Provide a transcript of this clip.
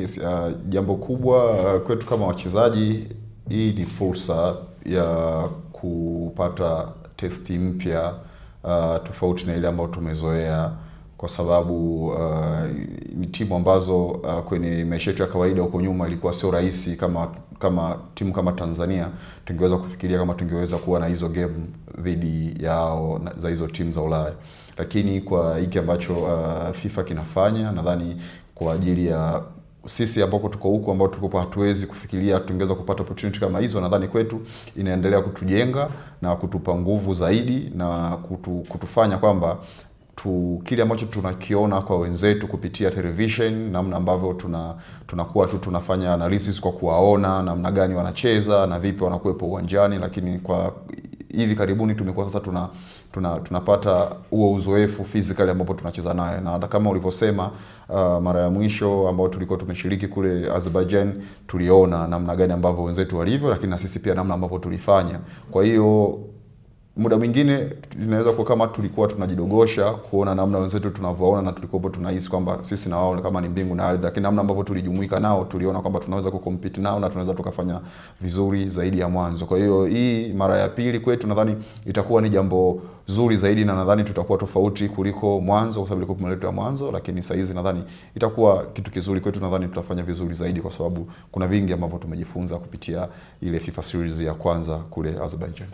Yes, jambo kubwa kwetu kama wachezaji, hii ni fursa ya kupata testi mpya tofauti na ile ambayo tumezoea, kwa sababu ni timu ambazo kwenye maisha yetu ya kawaida huko nyuma ilikuwa sio rahisi kama timu kama Tanzania tungeweza kufikiria kama tungeweza kuwa na hizo game dhidi yao za hizo timu za Ulaya. Lakini kwa hiki ambacho FIFA kinafanya, nadhani kwa ajili ya sisi ambao tuko huko ambao tulikuwa hatuwezi kufikiria tungeweza kupata opportunity kama hizo, nadhani kwetu inaendelea kutujenga na kutupa nguvu zaidi na kutufanya kwamba kile ambacho tunakiona kwa wenzetu kupitia television, namna ambavyo tunakuwa tunafanya analysis kwa kuwaona namna gani wanacheza na vipi wanakuwepo uwanjani, lakini kwa hivi karibuni tumekuwa sasa tunapata huo uzoefu physically ambapo tunacheza naye. Na hata kama ulivyosema, mara ya mwisho ambao tulikuwa tumeshiriki kule Azerbaijan, tuliona namna gani ambavyo wenzetu walivyo, lakini na sisi pia namna ambavyo tulifanya. Kwa hiyo muda mwingine inaweza kuwa kama tulikuwa tunajidogosha kuona namna wenzetu tunavyoona, na tulikuwa tunahisi kwamba sisi na wao kama ni mbingu na ardhi, lakini namna ambavyo tulijumuika nao tuliona kwamba tunaweza kucompete nao na tunaweza tukafanya vizuri zaidi ya mwanzo. Kwa hiyo hii mara ya pili kwetu nadhani itakuwa ni jambo zuri zaidi, na nadhani tutakuwa tofauti kuliko mwanzo kwa sababu ilikuwa tumeletwa mwanzo, lakini sasa hizi nadhani itakuwa kitu kizuri kwetu. Nadhani tutafanya vizuri zaidi kwa sababu kuna vingi ambavyo tumejifunza kupitia ile FIFA series ya kwanza kule Azerbaijan.